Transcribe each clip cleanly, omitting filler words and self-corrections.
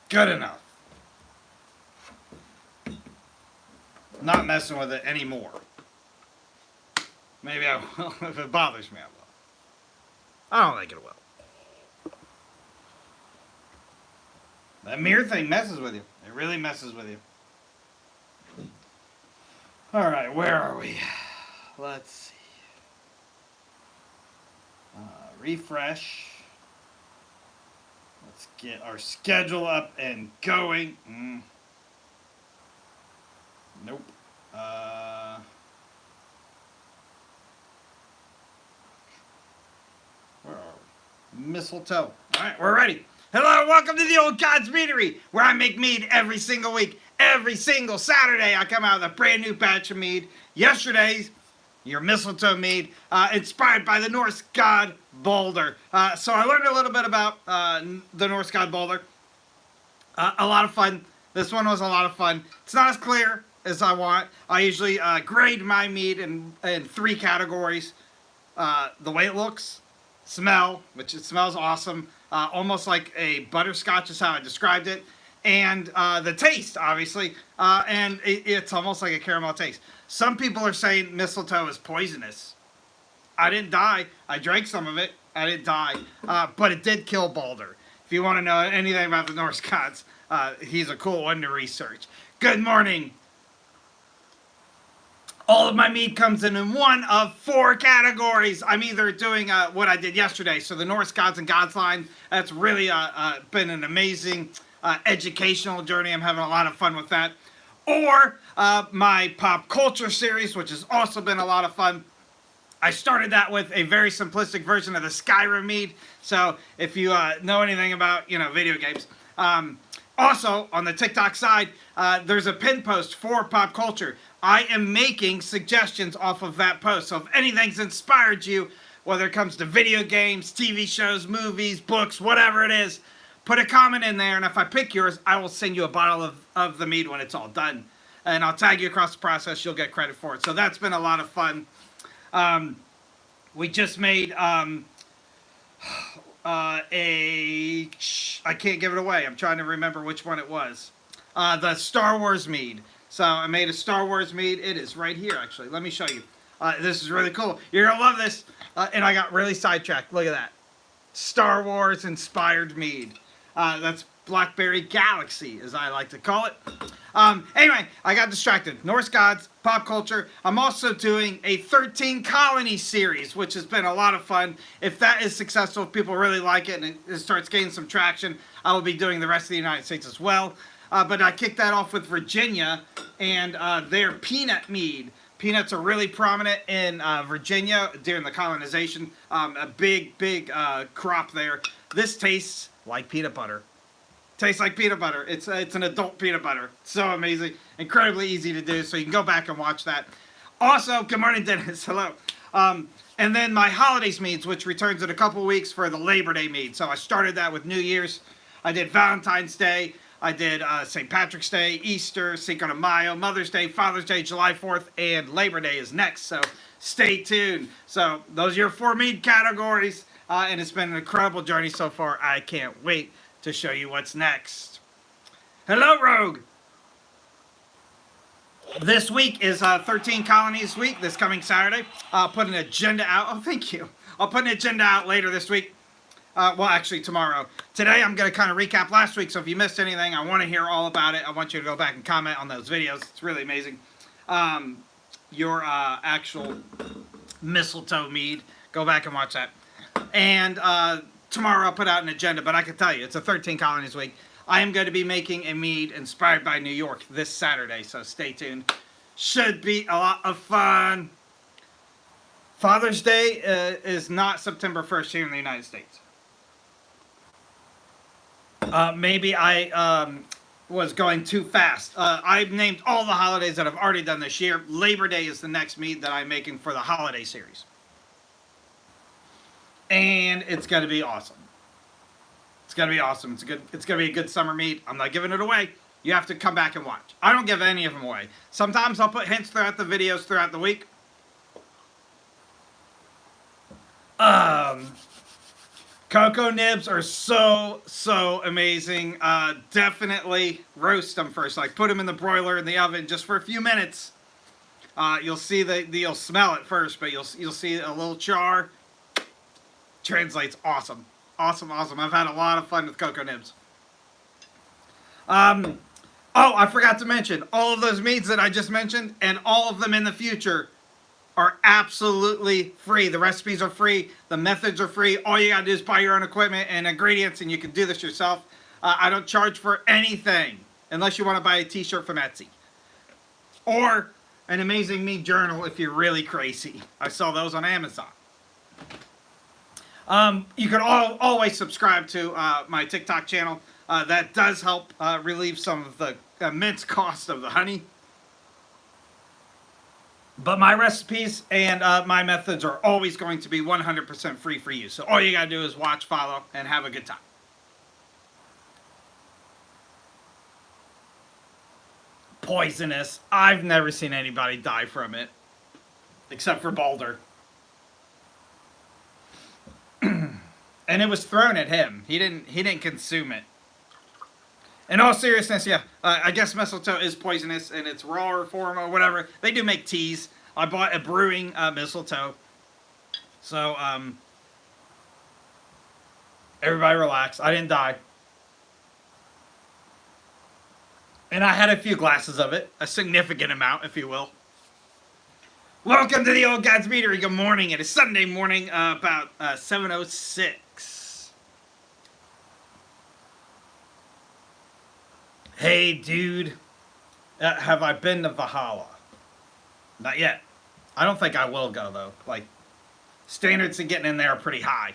Good enough. Not messing with it anymore. Maybe I will. If it bothers me, I will. I don't think it will. That mirror thing messes with you. It really messes with you. Alright, where are we? Let's see. Refresh. Let's get our schedule up and going. Nope. Where are we? Mistletoe. Alright, we're ready. Hello, welcome to the Old God's Meadery, where I make mead every single week. Every single Saturday, I come out with a brand new batch of mead. Yesterday's, your mistletoe mead, inspired by the Norse god Balder. So I learned a little bit about the Norse god Balder. A lot of fun. This one was a lot of fun. It's not as clear as I want. I usually grade my mead in 3 categories. The way it looks, smell, which it smells awesome, almost like a butterscotch is how I described it, and the taste, obviously, and it's almost like a caramel taste. Some people are saying mistletoe is poisonous. I didn't die. I drank some of it. I didn't die, but it did kill Balder. If you want to know anything about the Norse gods, he's a cool one to research. Good morning. All of my mead comes in one of 4 categories. I'm either doing what I did yesterday, so the Norse Gods and Gods line. That's really been an amazing educational journey. I'm having a lot of fun with that. Or my pop culture series, which has also been a lot of fun. I started that with a very simplistic version of the Skyrim mead. So if you know anything about video games. Also, on the TikTok side, there's a pin post for pop culture. I am making suggestions off of that post. So if anything's inspired you, whether it comes to video games, TV shows, movies, books, whatever it is, put a comment in there. And if I pick yours, I will send you a bottle of the mead when it's all done. And I'll tag you across the process. You'll get credit for it. So that's been a lot of fun. We just made I can't give it away. I'm trying to remember which one it was. The Star Wars mead. So I made a Star Wars mead. It is right here, actually. Let me show you. This is really cool. You're going to love this. And I got really sidetracked. Look at that. Star Wars inspired mead. That's Blackberry Galaxy, as I like to call it. Anyway, I got distracted. Norse gods, pop culture. I'm also doing a 13 colony series, which has been a lot of fun. If that is successful, if people really like it and it starts gaining some traction, I will be doing the rest of the United States as well. But I kicked that off with Virginia and their peanut mead. Peanuts are really prominent in Virginia during the colonization. A big crop there. This tastes like peanut butter. Tastes like peanut butter. It's an adult peanut butter. So amazing. Incredibly easy to do. So you can go back and watch that. Also, good morning, Dennis. Hello. And then my holidays meads, which returns in a couple weeks for the Labor Day mead. So I started that with New Year's. I did Valentine's Day. I did St. Patrick's Day, Easter, Cinco de Mayo, Mother's Day, Father's Day, July 4th, and Labor Day is next. So stay tuned. So those are your 4 mead categories. And it's been an incredible journey so far. I can't wait to show you what's next. Hello, Rogue. This week is 13 Colonies Week, this coming Saturday. I'll put an agenda out. Oh, thank you. I'll put an agenda out later this week. Well, actually, tomorrow. Today, I'm going to kind of recap last week, so if you missed anything, I want to hear all about it. I want you to go back and comment on those videos. It's really amazing. Your actual mistletoe mead. Go back and watch that. And tomorrow, I'll put out an agenda, but I can tell you, it's a 13 Colonies Week. I am going to be making a mead inspired by New York this Saturday, so stay tuned. Should be a lot of fun. Father's Day is not September 1st here in the United States. Maybe I was going too fast. I've named all the holidays that I've already done this year. Labor Day is the next mead that I'm making for the holiday series. And it's going to be awesome. It's going to be awesome. It's going to be a good summer mead. I'm not giving it away. You have to come back and watch. I don't give any of them away. Sometimes I'll put hints throughout the videos throughout the week. Come Cocoa nibs are so amazing. Definitely roast them first. Like put them in the broiler in the oven just for a few minutes. You'll see you'll smell it first, but you'll see a little char. Translates awesome, awesome. I've had a lot of fun with cocoa nibs. Oh, I forgot to mention all of those meads that I just mentioned, and all of them in the future are absolutely free. The recipes are free. The methods are free. All you gotta do is buy your own equipment and ingredients, and you can do this yourself. I don't charge for anything unless you want to buy a t-shirt from Etsy. Or an amazing mead journal if you're really crazy. I sell those on Amazon. You can always subscribe to my TikTok channel. That does help relieve some of the immense cost of the honey. But my recipes and my methods are always going to be 100% free for you. So all you gotta do is watch, follow, and have a good time. Poisonous. I've never seen anybody die from it. Except for Balder. And it was thrown at him. He didn't consume it. In all seriousness, yeah, I guess mistletoe is poisonous in its raw form or whatever. They do make teas. I bought a brewing mistletoe. So, everybody relax. I didn't die. And I had a few glasses of it. A significant amount, if you will. Welcome to the Old God's Meadery. Good morning. It is Sunday morning, about 7:06. Hey, dude. Have I been to Valhalla? Not yet. I don't think I will go, though. Like, standards of getting in there are pretty high.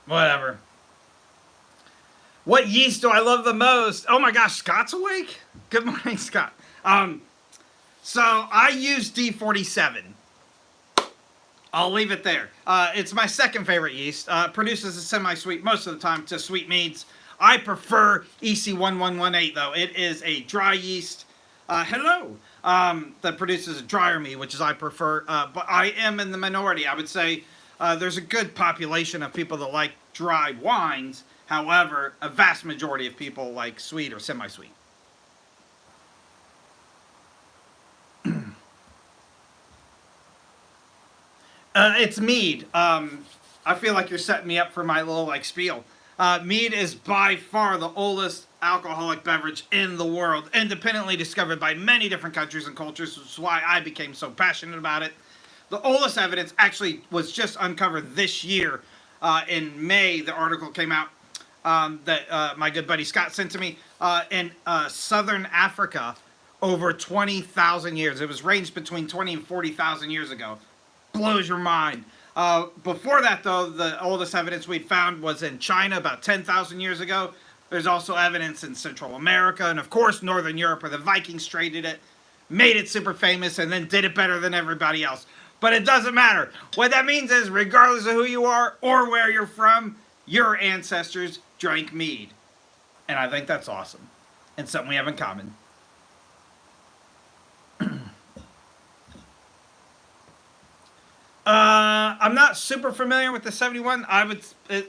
Whatever. What yeast do I love the most? Oh my gosh, Scott's awake? Good morning, Scott. So I use D47. I'll leave it there. It's my second favorite yeast. Produces a semi-sweet most of the time to sweet meads. I prefer EC1118 though. It is a dry yeast. That produces a drier mead, which is I prefer. But I am in the minority. I would say there's a good population of people that like dry wines. However, a vast majority of people like sweet or semi-sweet. It's mead. I feel like you're setting me up for my little like spiel. Mead is by far the oldest alcoholic beverage in the world, independently discovered by many different countries and cultures, which is why I became so passionate about it. The oldest evidence actually was just uncovered this year. In May, the article came out that my good buddy Scott sent to me in southern Africa over 20,000 years. It was ranged between 20 and 40,000 years ago. Blows your mind. Before that, though, the oldest evidence we'd found was in China about 10,000 years ago. There's also evidence in Central America and, of course, Northern Europe, where the Vikings traded it, made it super famous, and then did it better than everybody else. But it doesn't matter. What that means is, regardless of who you are or where you're from, your ancestors drank mead. And I think that's awesome. And something we have in common. I'm not super familiar with the 71. I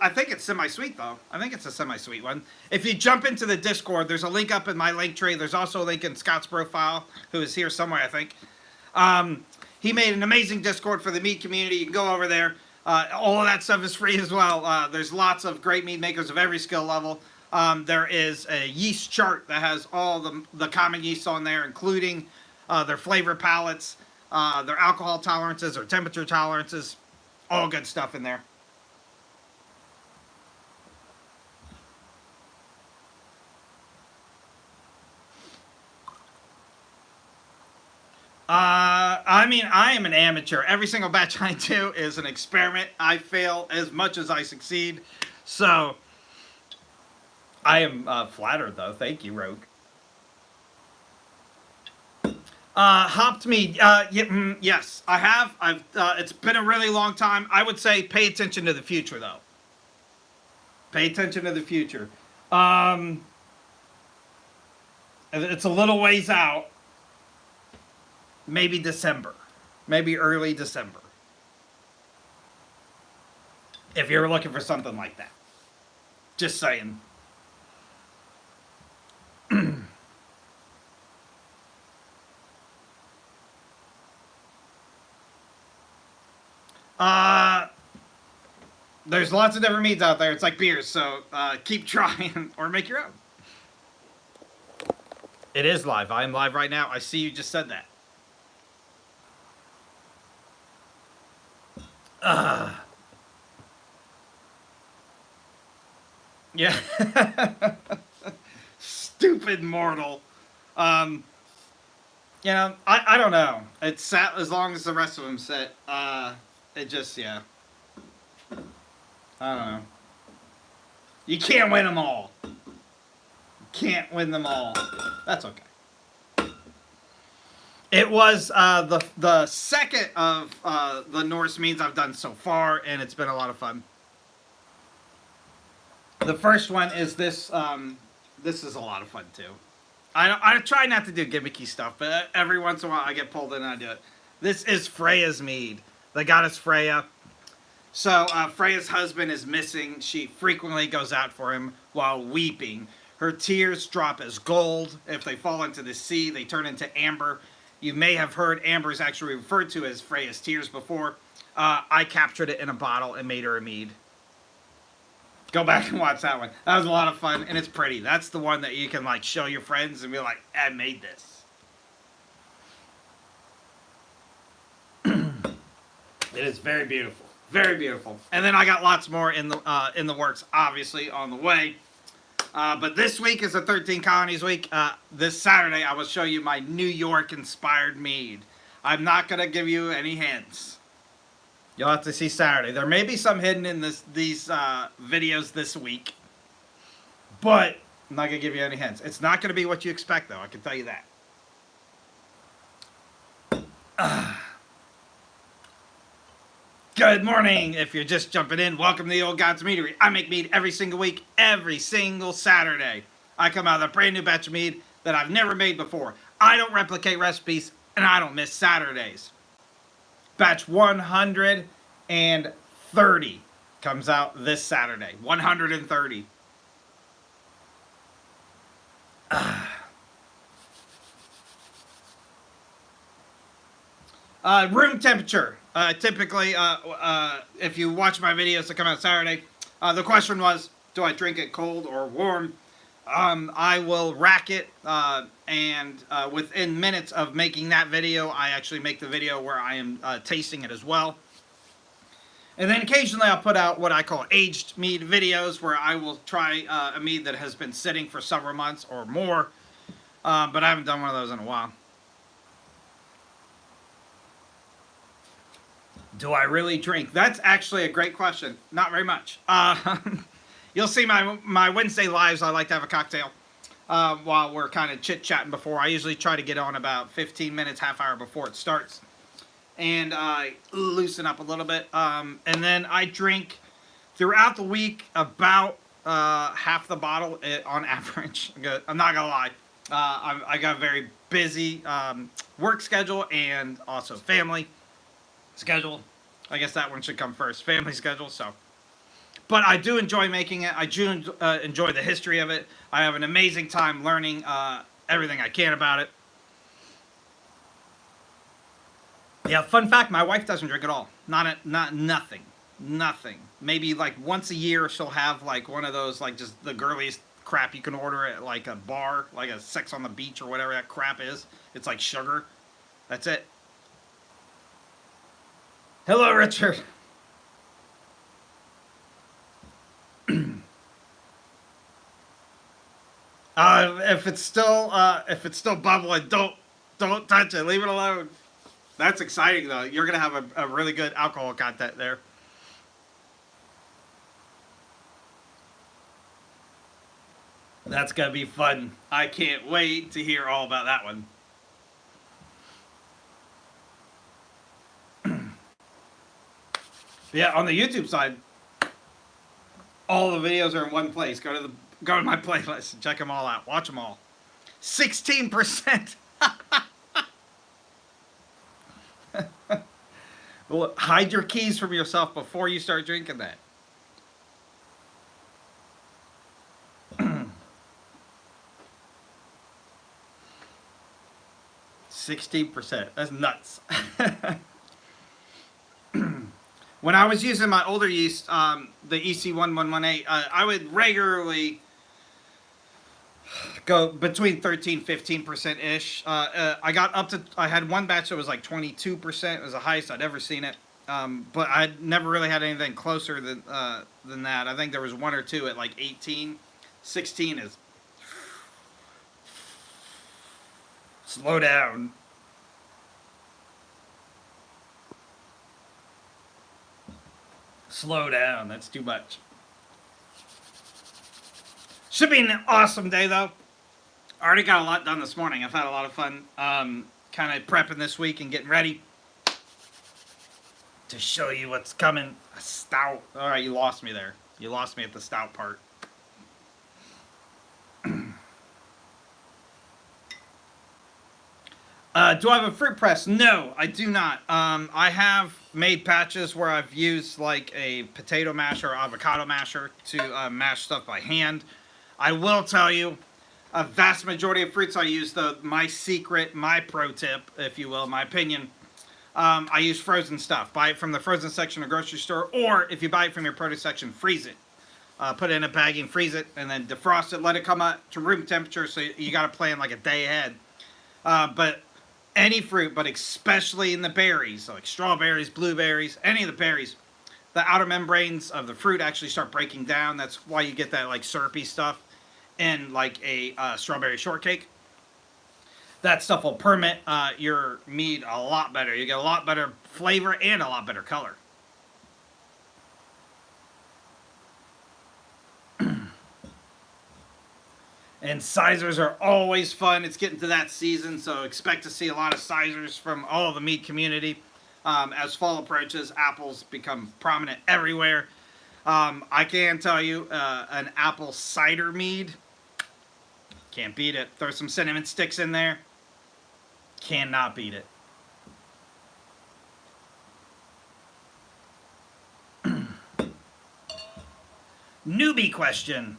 think it's semi-sweet, though. I think it's a semi-sweet one. If you jump into the Discord, there's a link up in my link tree. There's also a link in Scott's profile, who is here somewhere, I think. He made an amazing Discord for the mead community. You can go over there. All of that stuff is free as well. There's lots of great mead makers of every skill level. There is a yeast chart that has all the common yeasts on there, including their flavor palettes, their alcohol tolerances, their temperature tolerances. All good stuff in there. I mean, I am an amateur. Every single batch I do is an experiment. I fail as much as I succeed. So, I am flattered, though. Thank you, Rogue. Hopped mead. Yes, I have. It's been a really long time. I would say pay attention to the future, though. Pay attention to the future. Um, it's a little ways out. Maybe December, maybe early December. If you're looking for something like that, just saying. Uh, there's lots of different meads out there. It's like beers, so keep trying or make your own. It is live. I am live right now. I see you just said that. Yeah. Stupid mortal. Um, I don't know. It's sat as long as the rest of them sit. It just, yeah. I don't know. You can't win them all. You can't win them all. That's okay. It was the second of the Norse meads I've done so far, and it's been a lot of fun. The first one is this. This is a lot of fun too. I try not to do gimmicky stuff, but every once in a while I get pulled in and I do it. This is Freya's mead, the goddess Freya. So Freya's husband is missing. She frequently goes out for him while weeping. Her tears drop as gold. If they fall into the sea, they turn into amber. You may have heard amber is actually referred to as Freya's tears before. I captured it in a bottle and made her a mead. Go back and watch that one. That was a lot of fun, and it's pretty. That's the one that you can like show your friends and be like, I made this. It is very beautiful. Very beautiful. And then I got lots more in the works, obviously, on the way. But this week is the 13 Colonies week. This Saturday, I will show you my New York-inspired mead. I'm not going to give you any hints. You'll have to see Saturday. There may be some hidden in these videos this week. But I'm not going to give you any hints. It's not going to be what you expect, though. I can tell you that. Good morning. If you're just jumping in, welcome to the Old Gods Meadery. I make mead every single week, every single Saturday. I come out with a brand new batch of mead that I've never made before. I don't replicate recipes, and I don't miss Saturdays. Batch 130 comes out this Saturday. 130. Room temperature. Typically, if you watch my videos that come out Saturday, the question was, do I drink it cold or warm? I will rack it, and within minutes of making that video, I actually make the video where I am tasting it as well. And then occasionally I'll put out what I call aged mead videos, where I will try a mead that has been sitting for several months or more, but I haven't done one of those in a while. Do I really drink? That's actually a great question. Not very much. You'll see my Wednesday lives, I like to have a cocktail while we're kind of chit-chatting before. I usually try to get on about 15 minutes, half hour before it starts. And I loosen up a little bit. And then I drink throughout the week about half the bottle on average. I'm not going to lie. I got a very busy work schedule and also family schedule. I guess that one should come first. Family schedule, so. But I do enjoy making it. I do enjoy the history of it. I have an amazing time learning everything I can about it. Yeah, fun fact, my wife doesn't drink at all. Nothing. Maybe like once a year she'll have like one of those, like just the girliest crap you can order at like a bar, like a Sex on the Beach or whatever that crap is. It's like sugar. That's it. Hello, Richard. If it's still bubbling, don't touch it. Leave it alone. That's exciting though. You're gonna have a really good alcohol content there. That's gonna be fun. I can't wait to hear all about that one. Yeah, on the YouTube side, All the videos are in one place. Go to my playlist and check them all out. Watch them all. 16%. Well, hide your keys from yourself before you start drinking that. 16%. That's nuts. When I was using my older yeast, the EC1118, I would regularly go between 13-15% ish. I got up to, I had one batch that was like 22%. It was the highest I'd ever seen it. But I never really had anything closer than that. I think there was one or two at like 18. 16 is slow down. Slow down. That's too much. Should be an awesome day though. I already got a lot done this morning. I've had a lot of fun kind of prepping this week and getting ready to show you what's coming. A stout. All right, you lost me there. You lost me at the stout part. Do I have a fruit press? No, I do not. I have made patches where I've used like a potato masher or avocado masher to mash stuff by hand. I will tell you, a vast majority of fruits I use, though, my secret, my pro tip, if you will, my opinion, I use frozen stuff. Buy it from the frozen section of the grocery store, or if you buy it from your produce section, freeze it. Put it in a bag and freeze it, and then defrost it, let it come up to room temperature, so you got to plan like a day ahead. But any fruit, but especially in the berries, so like strawberries, blueberries, any of the berries, the outer membranes of the fruit actually start breaking down. That's why you get that like syrupy stuff in like a strawberry shortcake. That stuff will permit your mead a lot better. You get a lot better flavor and a lot better color. And sizers are always fun. It's getting to that season, so expect to see a lot of sizers from all of the mead community. As fall approaches, apples become prominent everywhere. I can tell you, an apple cider mead, can't beat it. Throw some cinnamon sticks in there, cannot beat it. Newbie question.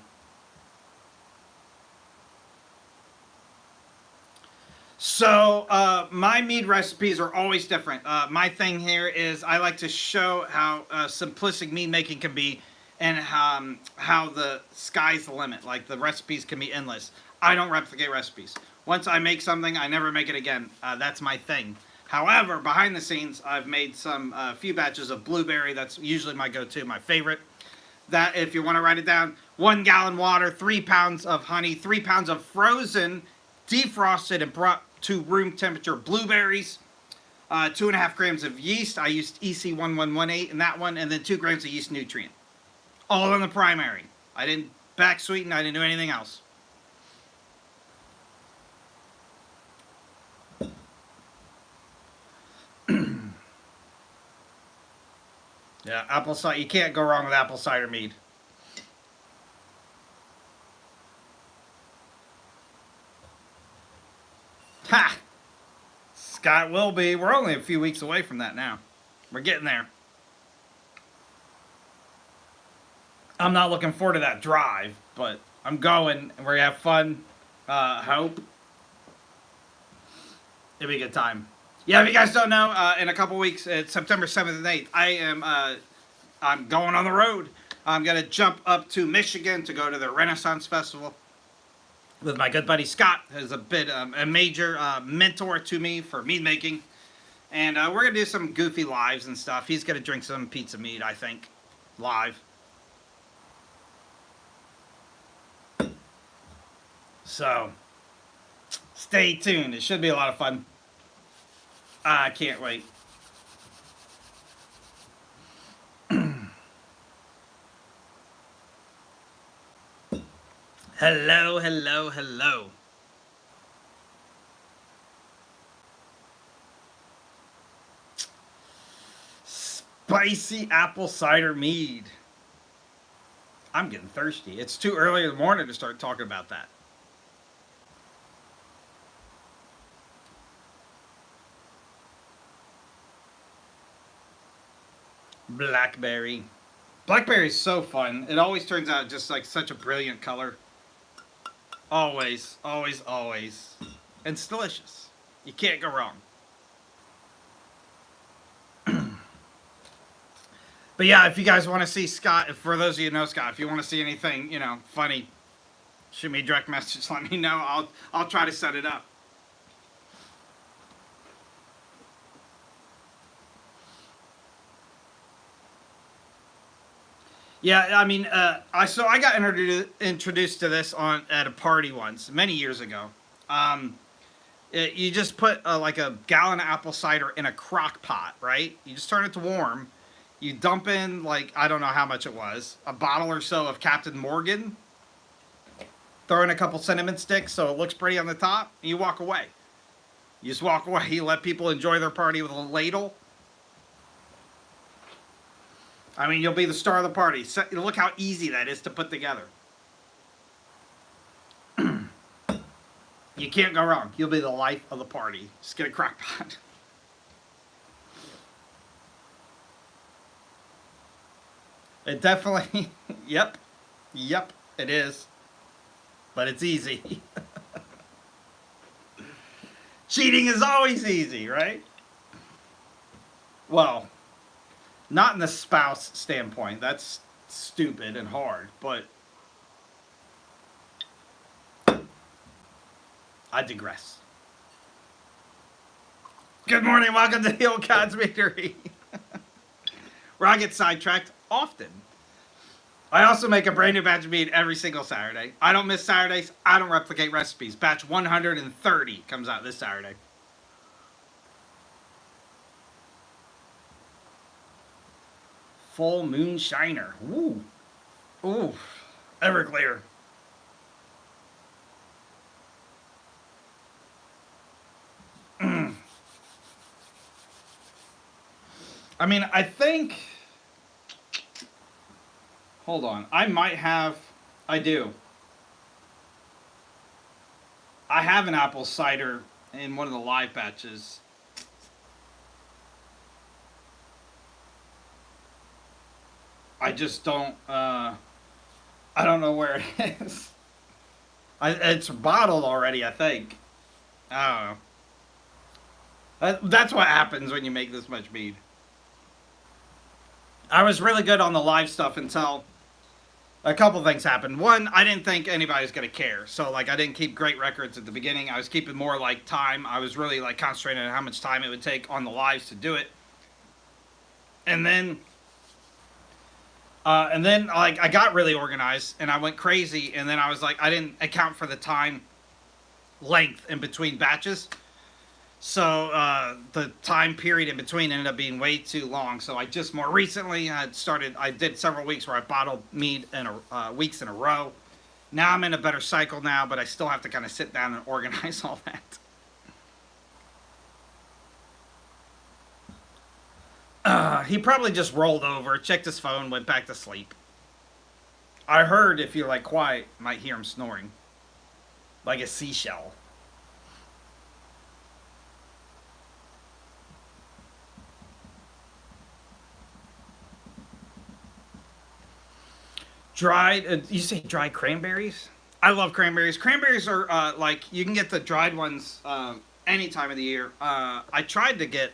So, my mead recipes are always different. My thing here is I like to show how simplistic mead making can be, and how the sky's the limit. Like, the recipes can be endless. I don't replicate recipes. Once I make something, I never make it again. That's my thing. However, behind the scenes, I've made some few batches of blueberry. That's usually my go-to, my favorite. That, if you want to write it down, 1 gallon water, 3 pounds of honey, 3 pounds of frozen, defrosted, and brought to room temperature blueberries, 2.5 grams of yeast. I used EC1118 in that one, and then 2 grams of yeast nutrient. All in the primary. I didn't back sweeten. I didn't do anything else. Yeah, apple cider. You can't go wrong with apple cider mead. Ha! Scott will be. We're only a few weeks away from that now. We're getting there. I'm not looking forward to that drive, but I'm going, and we're going to have fun. Hope. It'll be a good time. Yeah, if you guys don't know, in a couple weeks, it's September 7th and 8th, I'm going on the road. I'm going to jump up to Michigan to go to the Renaissance Festival with my good buddy Scott, who's a major mentor to me for mead making. And we're going to do some goofy lives and stuff. He's going to drink some pizza mead, I think, live. So, stay tuned. It should be a lot of fun. I can't wait. Hello, hello, hello. Spicy apple cider mead. I'm getting thirsty. It's too early in the morning to start talking about that. Blackberry. Blackberry is so fun. It always turns out just like such a brilliant color. Always, always, always. And it's delicious. You can't go wrong. But yeah, if you guys want to see Scott, for those of you who know Scott, if you want to see anything, funny, shoot me a direct message. Let me know. I'll try to set it up. Yeah, I mean, I got introduced to this at a party once many years ago. You just put like a gallon of apple cider in a crock pot, right? You just turn it to warm. You dump in, like, I don't know how much it was, a bottle or so of Captain Morgan. Throw in a couple cinnamon sticks so it looks pretty on the top. And you walk away. You just walk away. You let people enjoy their party with a ladle. I mean, you'll be the star of the party. So, look how easy that is to put together. You can't go wrong. You'll be the life of the party. Just get a crock pot. It definitely, yep, it is. But it's easy. Cheating is always easy, right? Well, not in the spouse standpoint. That's stupid and hard, but I digress. Good morning, welcome to the Old God's Meadery, where I get sidetracked often. I also make a brand new batch of mead every single Saturday. I don't miss Saturdays. I don't replicate recipes. Batch 130 comes out this Saturday. Full Moon Shiner. Ooh. Ooh. Everclear. I mean, I think... Hold on. I do. I have an apple cider in one of the live batches. I just don't, I don't know where it is. It's bottled already, I think. I don't know. That's what happens when you make this much mead. I was really good on the live stuff until a couple things happened. One, I didn't think anybody was going to care. So, like, I didn't keep great records at the beginning. I was keeping more, like, time. I was really, like, concentrating on how much time it would take on the lives to do it. And then, like, I got really organized, and I went crazy. And then I was like, I didn't account for the time length in between batches. So the time period in between ended up being way too long. So I just more recently I did several weeks where I bottled mead in weeks in a row. Now I'm in a better cycle now, but I still have to kind of sit down and organize all that. He probably just rolled over, checked his phone, went back to sleep. I heard if you're like quiet, you might hear him snoring. Like a seashell. Dried, you say dried cranberries? I love cranberries. Cranberries are like, you can get the dried ones any time of the year. I tried to get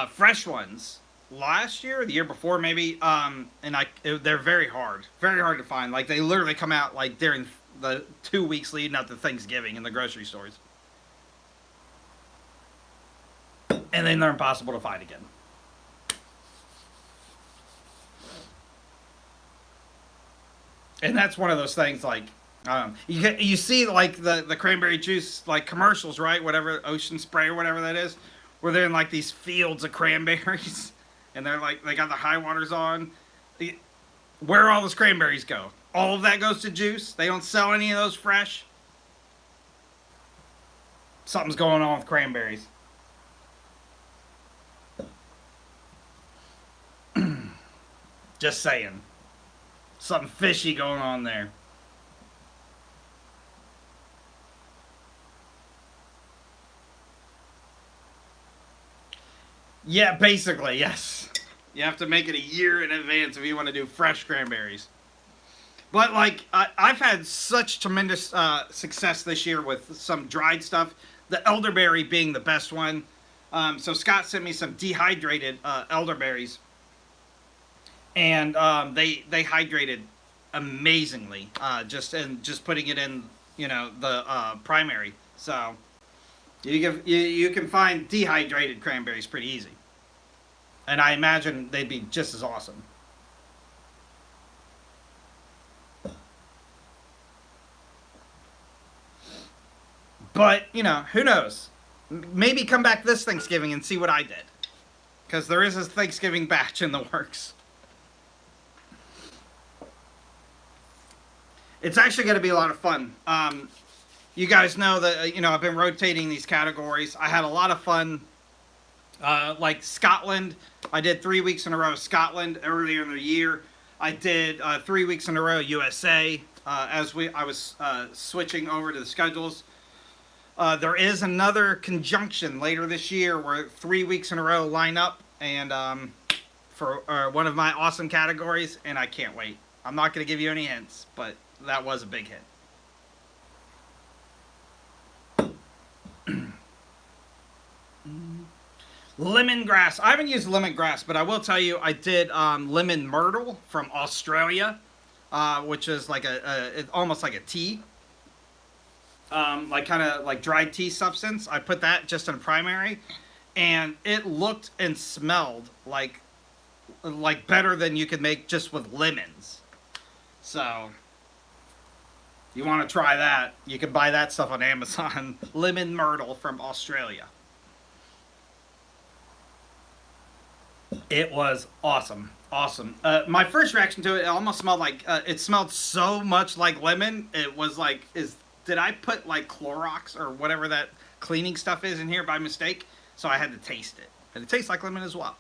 fresh ones last year or the year before maybe, and they're very hard to find. Like, they literally come out like during the 2 weeks leading up to Thanksgiving in the grocery stores. And then they're impossible to find again. And that's one of those things, like, you see, like, the cranberry juice, like, commercials, right? Whatever, Ocean Spray or whatever that is, where they're in, like, these fields of cranberries, and they're, like, they got the high waters on. Where all those cranberries go? All of that goes to juice? They don't sell any of those fresh? Something's going on with cranberries. Just saying. Something fishy going on there. Yeah, basically, yes. You have to make it a year in advance if you want to do fresh cranberries. But like I've had such tremendous success this year with some dried stuff. The elderberry being the best one. So Scott sent me some dehydrated elderberries, and they hydrated amazingly. Just putting it in, the primary. So you can find dehydrated cranberries pretty easy, and I imagine they'd be just as awesome. But who knows? Maybe come back this Thanksgiving and see what I did, because there is a Thanksgiving batch in the works. It's actually going to be a lot of fun. You guys know that I've been rotating these categories. I had a lot of fun. Like Scotland, I did 3 weeks in a row. Scotland earlier in the year, I did 3 weeks in a row. USA, I was switching over to the schedules. There is another conjunction later this year where 3 weeks in a row line up, and for one of my awesome categories, and I can't wait. I'm not going to give you any hints, but that was a big hit. Lemongrass. I haven't used lemongrass, but I will tell you I did lemon myrtle from Australia, which is like almost like a tea, like kind of like dried tea substance. I put that just in a primary, and it looked and smelled like better than you could make just with lemons. So you want to try that? You can buy that stuff on Amazon. Lemon myrtle from Australia. It was awesome. Awesome. My first reaction to it almost smelled like, it smelled so much like lemon. It was like, did I put like Clorox or whatever that cleaning stuff is in here by mistake? So I had to taste it. And it tastes like lemon as well.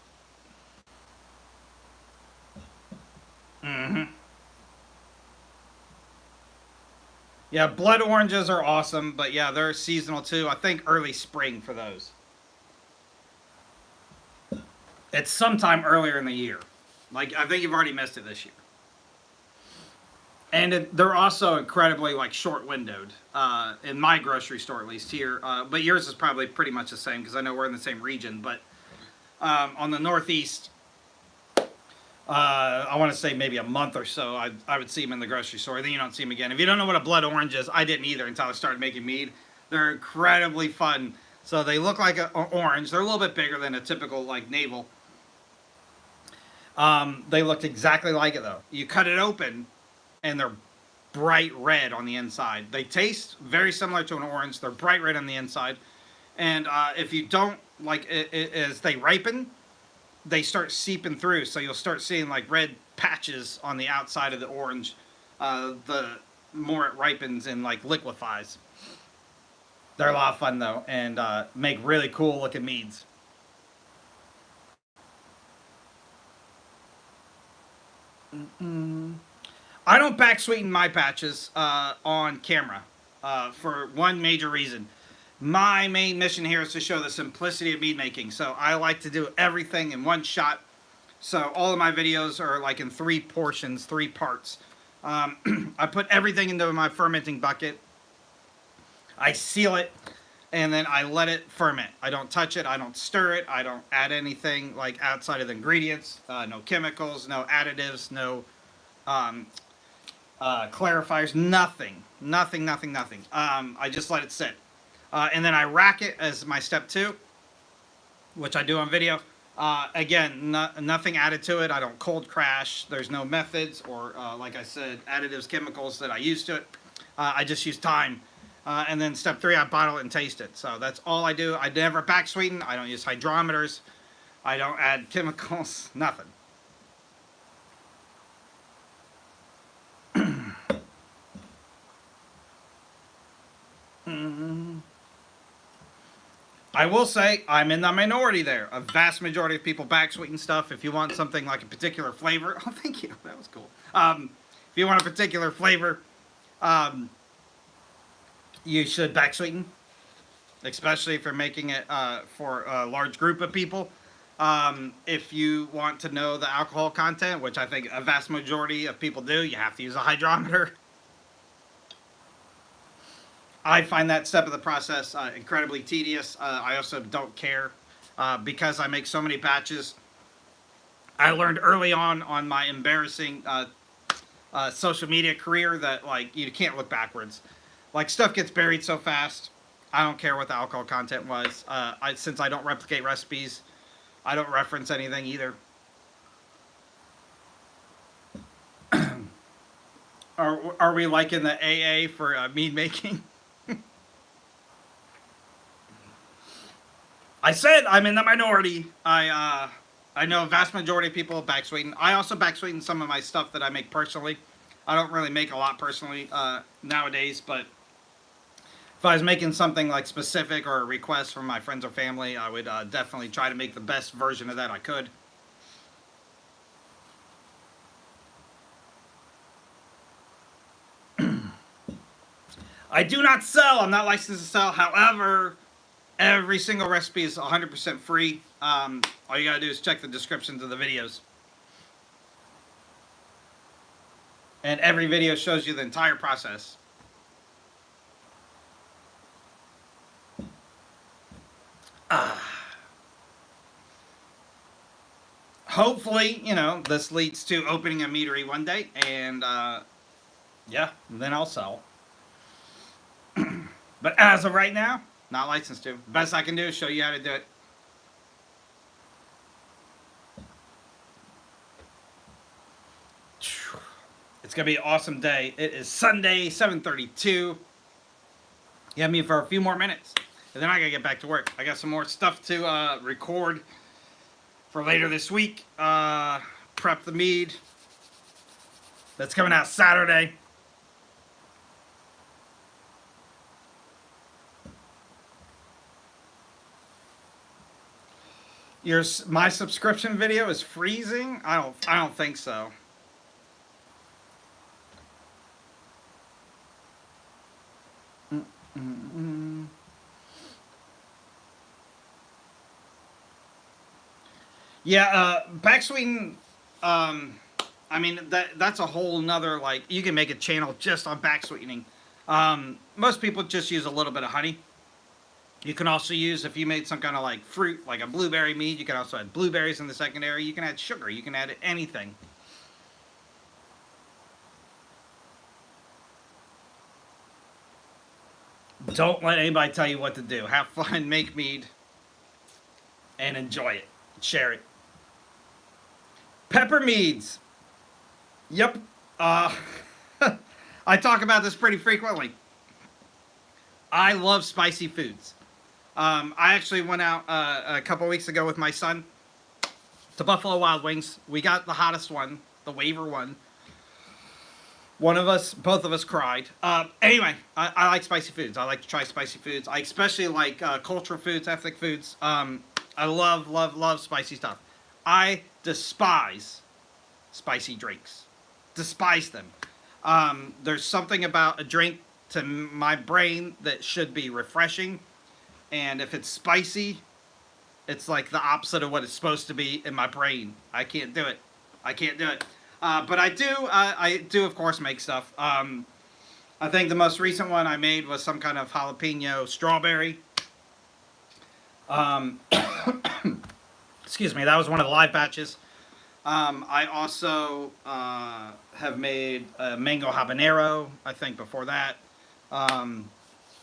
Mm-hmm. Yeah, blood oranges are awesome, but yeah, they're seasonal too. I think early spring for those. It's sometime earlier in the year. Like, I think you've already missed it this year. And they're also incredibly, like, short-windowed, in my grocery store, at least here. But yours is probably pretty much the same, because I know we're in the same region. But on the Northeast, I want to say maybe a month or so, I would see them in the grocery store. Then you don't see them again. If you don't know what a blood orange is, I didn't either until I started making mead. They're incredibly fun. So they look like an orange. They're a little bit bigger than a typical, like, navel. They looked exactly like it, though. You cut it open, and they're bright red on the inside. They taste very similar to an orange. They're bright red on the inside. And if you don't, like, as they ripen, they start seeping through. So you'll start seeing, like, red patches on the outside of the orange. The more it ripens and, like, liquefies. They're a lot of fun, though, and make really cool-looking meads. I don't back sweeten my patches on camera for one major reason. My main mission here is to show the simplicity of mead making. So I like to do everything in one shot. So all of my videos are like in 3 portions, 3 parts. I put everything into my fermenting bucket. I seal it, and then I let it ferment. I don't touch it. I don't stir it. I don't add anything like outside of the ingredients. No chemicals, no additives, no clarifiers, nothing. Nothing. I just let it sit. And then I rack it as my step 2, which I do on video. Again, nothing added to it. I don't cold crash. There's no methods or, like I said, additives, chemicals that I use to it. I just use time. And then step 3, I bottle it and taste it. So that's all I do. I never back sweeten. I don't use hydrometers. I don't add chemicals. Nothing. I will say I'm in the minority there. A vast majority of people back sweeten stuff. If you want something like a particular flavor, oh, thank you. That was cool. If you want a particular flavor, you should back sweeten, especially if you're making it for a large group of people. If you want to know the alcohol content, which I think a vast majority of people do, you have to use a hydrometer. I find that step of the process incredibly tedious. I also don't care because I make so many batches. I learned early on my embarrassing social media career that like you can't look backwards. Like stuff gets buried so fast. I don't care what the alcohol content was. Since I don't replicate recipes, I don't reference anything either. Are we like in the AA for mead making? I said I'm in the minority. I know a vast majority of people back sweeten. I also back sweeten some of my stuff that I make personally. I don't really make a lot personally nowadays, but if I was making something like specific or a request from my friends or family, I would definitely try to make the best version of that I could. I do not sell. I'm not licensed to sell. However, every single recipe is 100% free. All you gotta do is check the descriptions of the videos. And every video shows you the entire process. Hopefully, you know, this leads to opening a meadery one day, and yeah, then I'll sell. But as of right now, not licensed to. Best I can do is show you how to do it. It's gonna be an awesome day. It is Sunday, 7:32. You have me for a few more minutes, and then I gotta get back to work. I got some more stuff to record for later this week. Prep the mead. That's coming out Saturday. My subscription video is freezing? I don't think so. Yeah, back sweeten. I mean that's a whole nother like you can make a channel just on back sweetening. Most people just use a little bit of honey. You can also use, if you made some kind of like fruit, like a blueberry mead, you can also add blueberries in the secondary. You can add sugar. You can add anything. Don't let anybody tell you what to do. Have fun, make mead, and enjoy it. Share it. Pepper meads. Yep. I talk about this pretty frequently. I love spicy foods. I actually went out a couple weeks ago with my son to Buffalo Wild Wings. We got the hottest one, the waiver one. Both of us cried. Anyway, I like spicy foods. I like to try spicy foods. I especially like cultural foods, ethnic foods. I love spicy stuff. I despise spicy drinks. Despise them. There's something about a drink to my brain that should be refreshing. And if it's spicy, it's like the opposite of what it's supposed to be in my brain. I can't do it. I can't do it. But I do, of course, make stuff. I think the most recent one I made was some kind of jalapeno strawberry. Excuse me, that was one of the live batches. I also have made a mango habanero, I think, before that.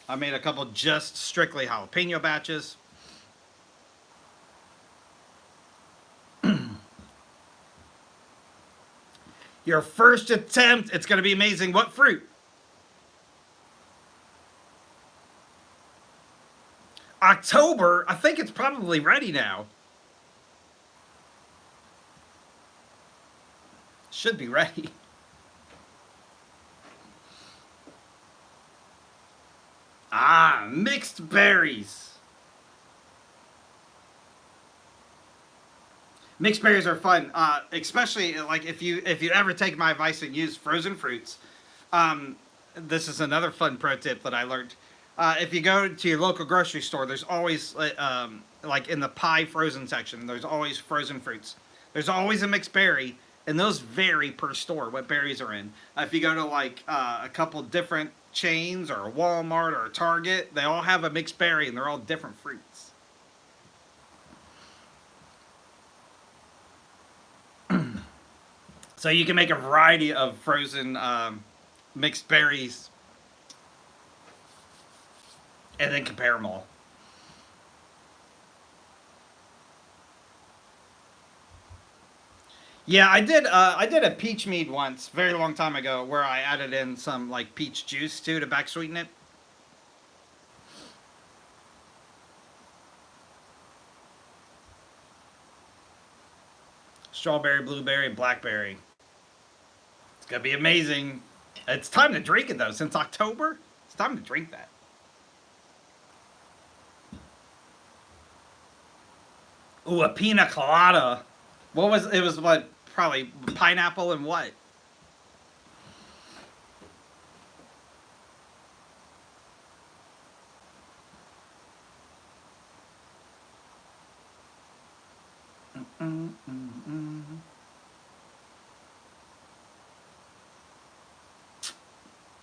I made a couple just strictly jalapeno batches. Your first attempt, it's going to be amazing. What fruit? October, I think it's probably ready now. Should be ready. Ah, mixed berries. Mixed berries are fun, especially like if you ever take my advice and use frozen fruits. This is another fun pro tip that I learned. If you go to your local grocery store, there's always like in the pie frozen section, there's always frozen fruits. There's always a mixed berry, and those vary per store what berries are in. If you go to like a couple different chains or a Walmart or a Target, they all have a mixed berry, and they're all different fruits. So you can make a variety of frozen mixed berries and then compare them all. Yeah, I did. I did a peach mead once, very long time ago, where I added in some like peach juice too to back sweeten it. Strawberry, blueberry, and blackberry. It's gonna be amazing. It's time to drink it though. Since October, it's time to drink that. Ooh, a pina colada. What was it? Was what? Probably pineapple and what?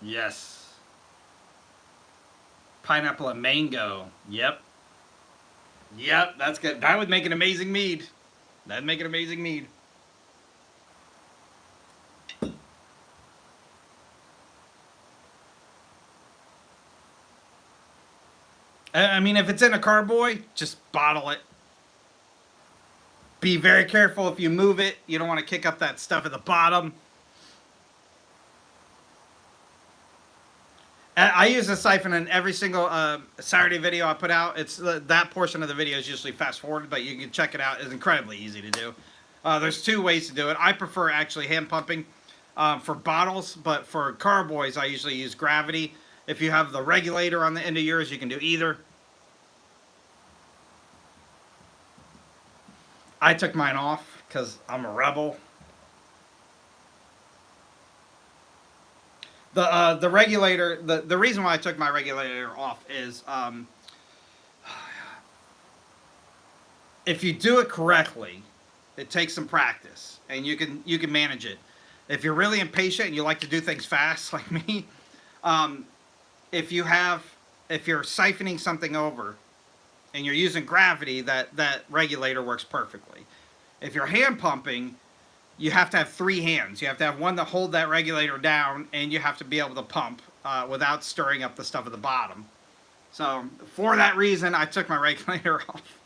Yes. Pineapple and mango. Yep. Yep, that's good. That would make an amazing mead. That'd make an amazing mead. I mean, if it's in a carboy, just bottle it. Be very careful if you move it. You don't want to kick up that stuff at the bottom. I use a siphon in every single Saturday video I put out. It's that portion of the video is usually fast forwarded, but you can check it out. It's incredibly easy to do. There's two ways to do it. I prefer actually hand pumping for bottles, but for carboys, I usually use gravity. If you have the regulator on the end of yours, you can do either. I took mine off because I'm a rebel. The regulator, the reason why I took my regulator off is if you do it correctly, it takes some practice and you can manage it. If you're really impatient and you like to do things fast like me, if you're siphoning something over and you're using gravity, that regulator works perfectly. If you're hand pumping, you have to have three hands. You have to have one to hold that regulator down, and you have to be able to pump without stirring up the stuff at the bottom. So for that reason, I took my regulator off.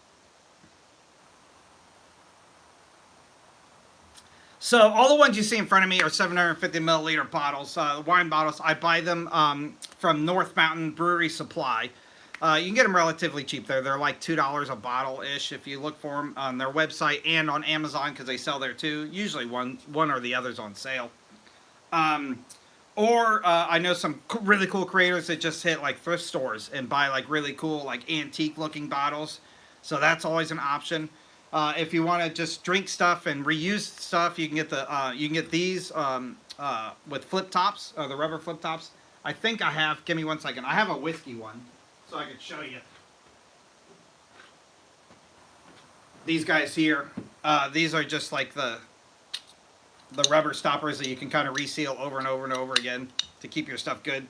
So all the ones you see in front of me are 750 milliliter bottles, wine bottles. I buy them from North Mountain Brewery Supply. You can get them relatively cheap there. They're like $2 a bottle-ish if you look for them on their website and on Amazon because they sell there too. Usually one or the other's on sale. Or I know some really cool creators that just hit like thrift stores and buy like really cool like antique-looking bottles. So that's always an option. If you want to just drink stuff and reuse stuff, you can get these with flip tops, the rubber flip tops. I think I have. Give me 1 second. I have a whiskey one. So I could show you. These guys here, these are just like the rubber stoppers that you can kind of reseal over and over and over again to keep your stuff good.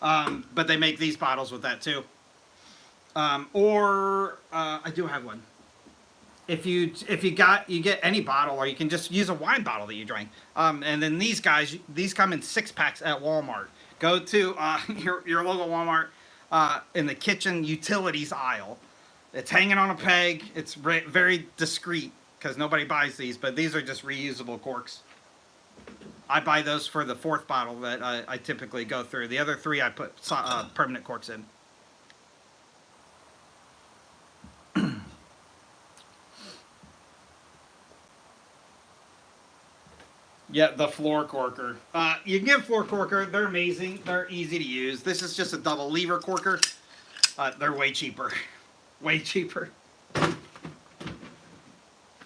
But they make these bottles with that too. I do have one. If you get any bottle, or you can just use a wine bottle that you drank. And then these come in 6-packs at Walmart. Go to your local Walmart. In the kitchen utilities aisle. It's hanging on a peg. It's very discreet because nobody buys these, but these are just reusable corks. I buy those for the 4th bottle that I typically go through. The other 3 I put permanent corks in. Yeah, the floor corker. You can get a floor corker. They're amazing. They're easy to use. This is just a double lever corker. They're way cheaper. Way cheaper.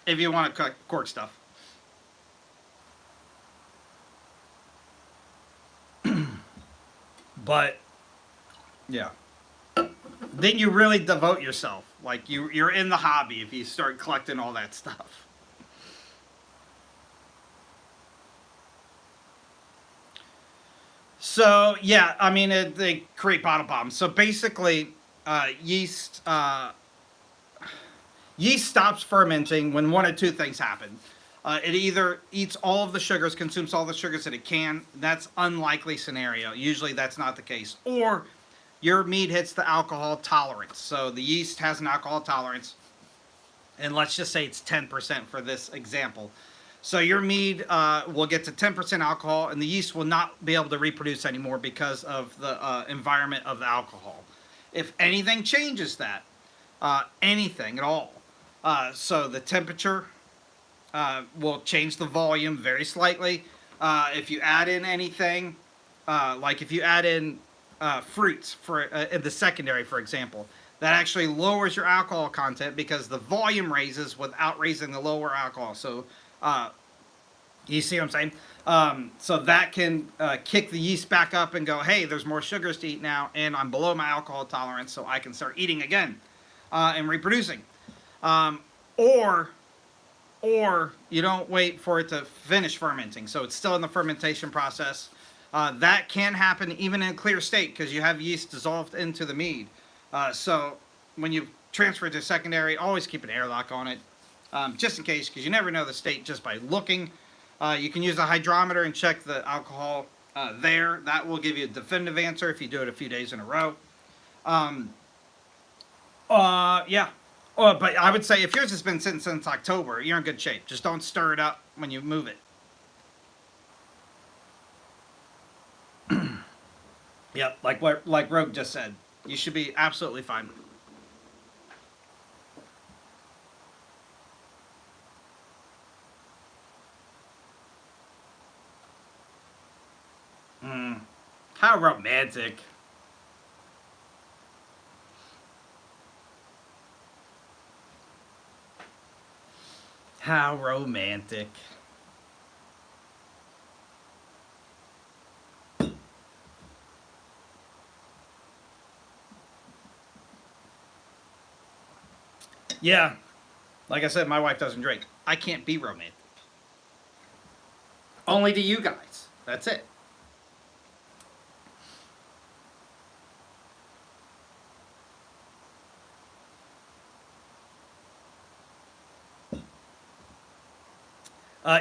if you want to cork stuff. But yeah, then you really devote yourself. Like you're in the hobby if you start collecting all that stuff. So yeah, I mean they create bottle bombs. So basically, yeast yeast stops fermenting when one of two things happen. It either eats all of the sugars, consumes all the sugars that it can. That's unlikely scenario. Usually that's not the case. Or your mead hits the alcohol tolerance. So the yeast has an alcohol tolerance, and let's just say it's 10% for this example. So your mead will get to 10% alcohol, and the yeast will not be able to reproduce anymore because of the environment of the alcohol. If anything changes that, anything at all, so the temperature will change the volume very slightly. If you add in anything, like if you add in fruits for in the secondary, for example, that actually lowers your alcohol content because the volume raises without raising the lower alcohol. So you see what I'm saying? So that can kick the yeast back up and go, hey, there's more sugars to eat now, and I'm below my alcohol tolerance, so I can start eating again and reproducing. Or you don't wait for it to finish fermenting, so it's still in the fermentation process. That can happen even in a clear state because you have yeast dissolved into the mead. So when you transfer to secondary, always keep an airlock on it, just in case, because you never know the state just by looking. You can use a hydrometer and check the alcohol there. That will give you a definitive answer if you do it a few days in a row. Yeah. But I would say if yours has been sitting since October, you're in good shape. Just don't stir it up when you move it. Yep, like Rogue just said, you should be absolutely fine. How romantic. How romantic. Yeah, like I said, my wife doesn't drink. I can't be romantic. Only to you guys. That's it.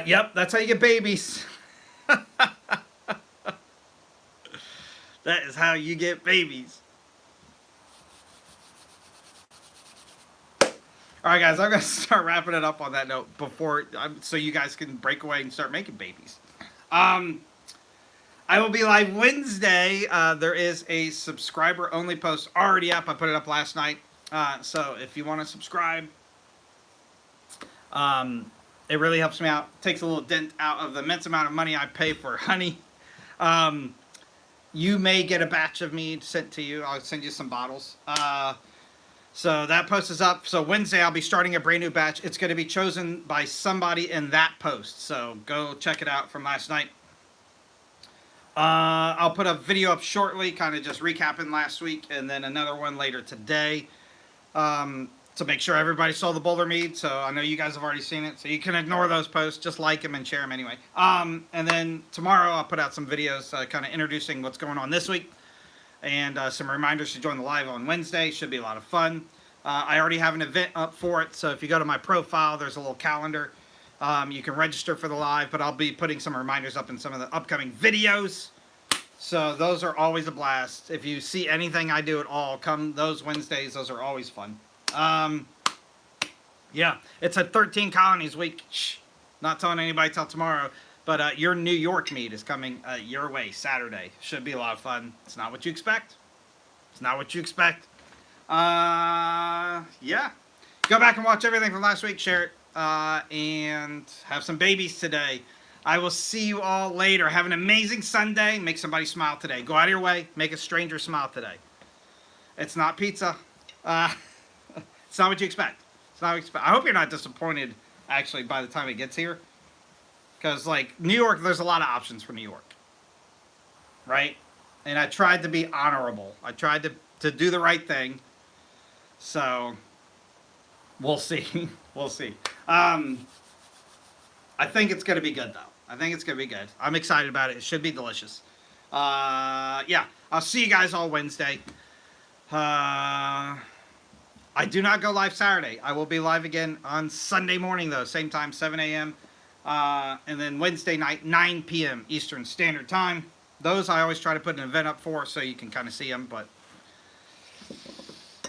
Yep, that's how you get babies. That is how you get babies. All right, guys, I'm going to start wrapping it up on that note so you guys can break away and start making babies. I will be live Wednesday. There is a subscriber-only post already up. I put it up last night. So if you want to subscribe, it really helps me out. Takes a little dent out of the immense amount of money I pay for honey. You may get a batch of mead sent to you. I'll send you some bottles. So that post is up. So Wednesday I'll be starting a brand new batch. It's going to be chosen by somebody in that post. So go check it out from last night. I'll put a video up shortly, kind of just recapping last week, and then another one later today. To make sure everybody saw the Boulder Mead. So I know you guys have already seen it. So you can ignore those posts. Just like them and share them anyway. And then tomorrow I'll put out some videos kind of introducing what's going on this week. And some reminders to join the live on Wednesday. Should be a lot of fun. I already have an event up for it. So if you go to my profile, there's a little calendar. You can register for the live. But I'll be putting some reminders up in some of the upcoming videos. So those are always a blast. If you see anything I do at all, come those Wednesdays. Those are always fun. Yeah, it's a 13 Colonies week. Shh, not telling anybody till tomorrow. But your New York meet is coming your way Saturday. Should be a lot of fun. It's not what you expect. It's not what you expect. Yeah. Go back and watch everything from last week. Share it. And have some babies today. I will see you all later. Have an amazing Sunday. Make somebody smile today. Go out of your way. Make a stranger smile today. It's not pizza. It's not what you expect. It's not what you expect. I hope you're not disappointed actually, by the time it gets here. Because, like, New York, there's a lot of options for New York. Right? And I tried to be honorable. I tried to do the right thing. So, we'll see. We'll see. I think it's going to be good, though. I think it's going to be good. I'm excited about it. It should be delicious. Yeah. I'll see you guys all Wednesday. I do not go live Saturday. I will be live again on Sunday morning, though. Same time, 7 a.m. And then Wednesday night, 9 p.m. Eastern Standard Time. Those I always try to put an event up for so you can kind of see them. But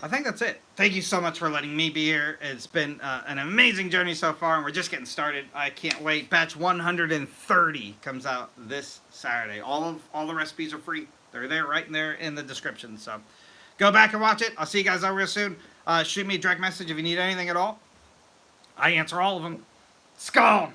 I think that's it. Thank you so much for letting me be here. It's been an amazing journey so far, and we're just getting started. I can't wait. Batch 130 comes out this Saturday. All the recipes are free. They're there right in there in the description. So go back and watch it. I'll see you guys all real soon. Shoot me a direct message if you need anything at all. I answer all of them. Skull!